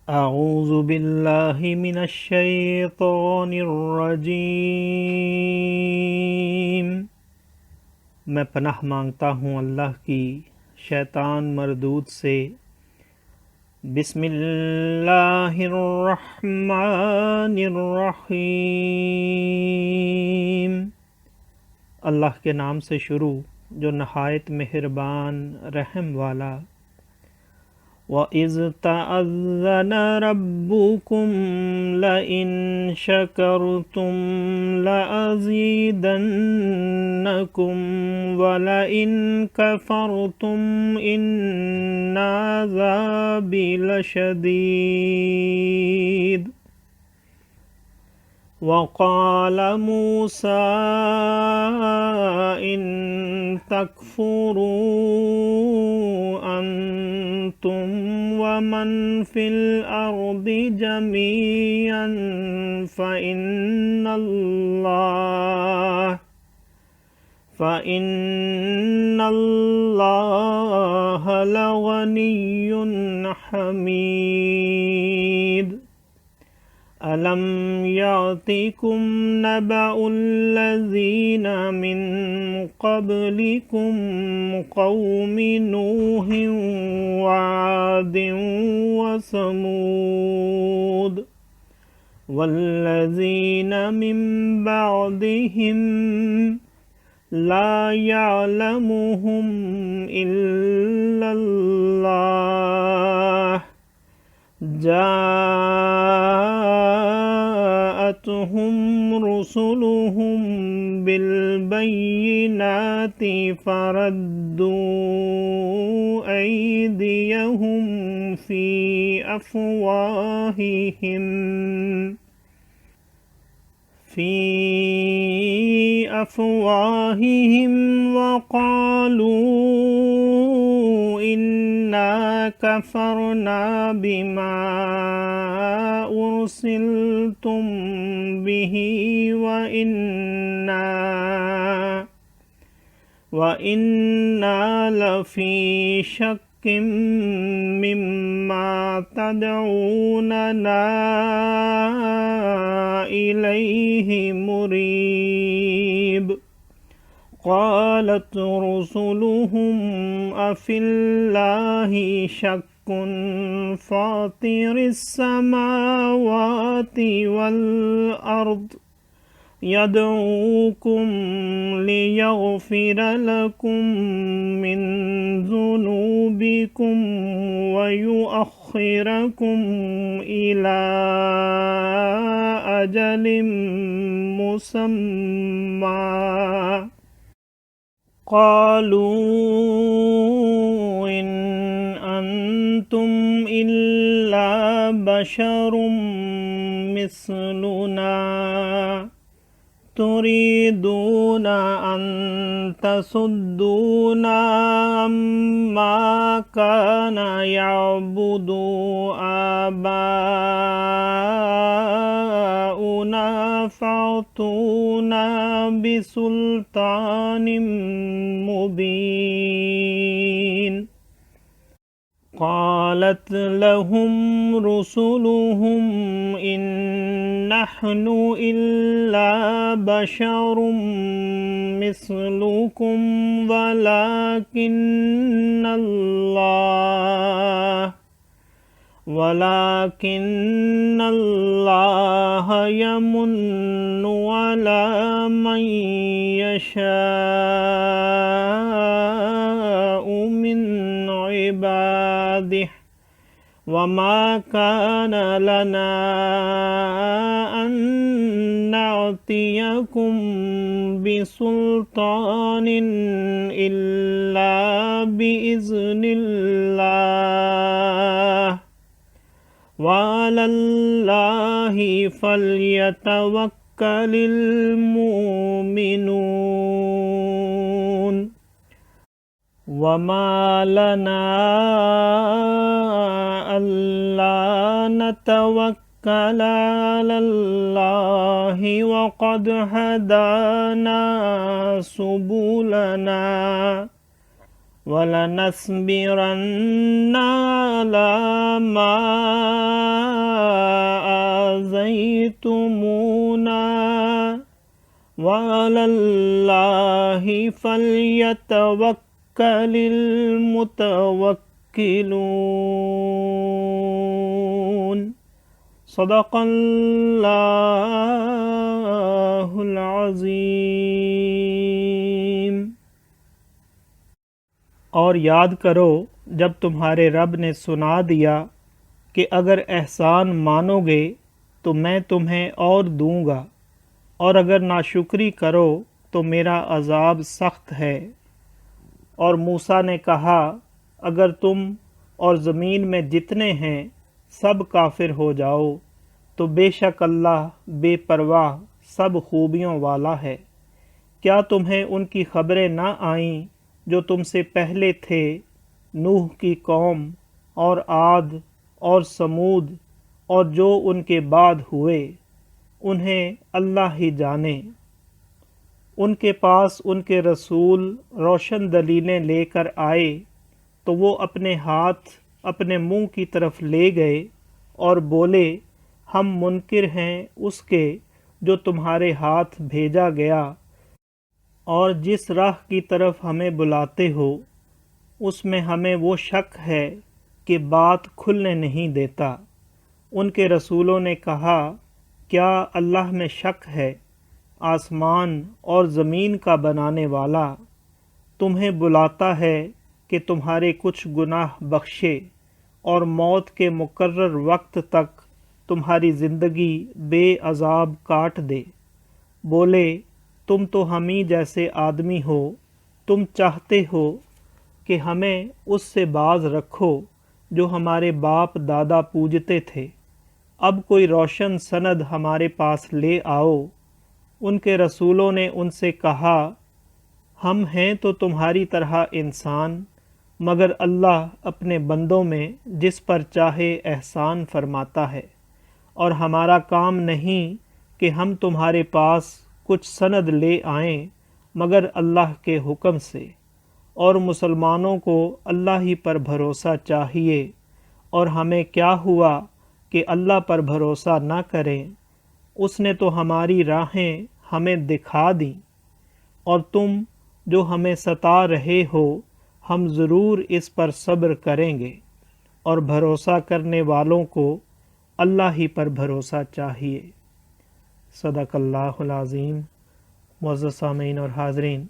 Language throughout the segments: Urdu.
اعوذ باللہ من الشیطان الرجیم، میں پناہ مانگتا ہوں اللہ کی شیطان مردود سے۔ بسم اللہ الرحمن الرحیم، اللہ کے نام سے شروع جو نہایت مہربان رحم والا۔ وَإِذْ تَأَذَّنَ رَبُّكُمْ لَئِن شَكَرْتُمْ لَأَزِيدَنَّكُمْ وَلَئِن كَفَرْتُمْ إِنَّ عَذَابِي لَشَدِيدٌ۔ وَقَالَ مُوسَىٰ إِن تَكْفُرُوا أَنتُمْ وَمَنْ فِي الْأَرْضِ جَمِيعًا فَإِنَّ اللَّهَ لَغَنِيٌّ حَمِيدٌ۔ أَلَمْ يَأْتِكُمْ نَبَأُ الَّذِينَ مِنْ قَبْلِكُمْ قَوْمِ نُوحٍ وَعَادٍ وَثَمُودَ وَالَّذِينَ مِنْ بَعْدِهِمْ لَا يَعْلَمُهُمْ إِلَّا اللَّهُ جاءتهم رسلهم بالبينات فردوا أيديهم في أفواههم وقالوا إنا كفرنا بما أرسلتم به وإنا لفي شك مما تدعوننا إليه مريب۔ قالت رسلهم أفي الله شك فاطر السماوات والأرض يدعوكم ليغفر لكم من ذنوبكم ويؤخركم إلى أجل مسمى قالوا إن أنتم إلا بشر مثلنا تريدون أن تصدونا عما كان يعبد آباؤنا فأتونا بسلطان مبين۔ قالت لهم رسلهم إن نحن إلا بشر مثلكم ولكن الله يمن على من يشاء من عباده وما كان لنا أن نأتيكم بسلطان إلا بإذن الله وعلى الله فليتوكل المؤمنون۔ وما لنا ألا نتوكل على الله وقد هدانا سبلنا وَلَنَصْبِرَنَّ عَلَىٰ مَا آذَيْتُمُونَا وَعَلَى اللَّهِ فَلْيَتَوَكَّلِ الْمُتَوَكِّلُونَ۔ صدق اللہ العظیم۔ اور یاد کرو جب تمہارے رب نے سنا دیا کہ اگر احسان مانو گے تو میں تمہیں اور دوں گا، اور اگر ناشکری کرو تو میرا عذاب سخت ہے۔ اور موسیٰ نے کہا اگر تم اور زمین میں جتنے ہیں سب کافر ہو جاؤ تو بے شک اللہ بے پرواہ سب خوبیوں والا ہے۔ کیا تمہیں ان کی خبریں نہ آئیں جو تم سے پہلے تھے، نوح کی قوم اور عاد اور سمود اور جو ان کے بعد ہوئے؟ انہیں اللہ ہی جانے۔ ان کے پاس ان کے رسول روشن دلیلیں لے کر آئے تو وہ اپنے ہاتھ اپنے منہ کی طرف لے گئے اور بولے ہم منکر ہیں اس کے جو تمہارے ہاتھ بھیجا گیا، اور جس راہ کی طرف ہمیں بلاتے ہو اس میں ہمیں وہ شک ہے کہ بات کھلنے نہیں دیتا۔ ان کے رسولوں نے کہا کیا اللہ میں شک ہے؟ آسمان اور زمین کا بنانے والا تمہیں بلاتا ہے کہ تمہارے کچھ گناہ بخشے اور موت کے مقرر وقت تک تمہاری زندگی بے عذاب کاٹ دے۔ بولے تم تو ہمیں جیسے آدمی ہو، تم چاہتے ہو کہ ہمیں اس سے باز رکھو جو ہمارے باپ دادا پوجتے تھے، اب کوئی روشن سند ہمارے پاس لے آؤ۔ ان کے رسولوں نے ان سے کہا ہم ہیں تو تمہاری طرح انسان، مگر اللہ اپنے بندوں میں جس پر چاہے احسان فرماتا ہے، اور ہمارا کام نہیں کہ ہم تمہارے پاس کچھ سند لے آئیں مگر اللہ کے حکم سے۔ اور مسلمانوں کو اللہ ہی پر بھروسہ چاہیے، اور ہمیں کیا ہوا کہ اللہ پر بھروسہ نہ کریں؟ اس نے تو ہماری راہیں ہمیں دکھا دیں، اور تم جو ہمیں ستا رہے ہو ہم ضرور اس پر صبر کریں گے۔ اور بھروسہ کرنے والوں کو اللہ ہی پر بھروسہ چاہیے۔ صدق اللہ العظیم۔ معزز سامعین اور حاضرین،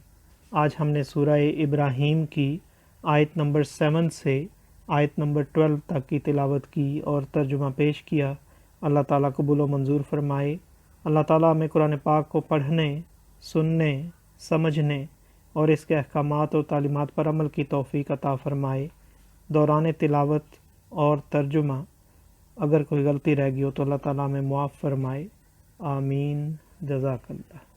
آج ہم نے سورہ ابراہیم کی آیت نمبر 7 سے آیت نمبر 12 تک کی تلاوت کی اور ترجمہ پیش کیا۔ اللہ تعالیٰ قبول و منظور فرمائے۔ اللہ تعالیٰ ہمیں قرآن پاک کو پڑھنے، سننے، سمجھنے اور اس کے احکامات اور تعلیمات پر عمل کی توفیق عطا فرمائے۔ دوران تلاوت اور ترجمہ اگر کوئی غلطی رہ گئی ہو تو اللہ تعالیٰ ہمیں معاف فرمائے۔ آمین۔ جزاک اللہ۔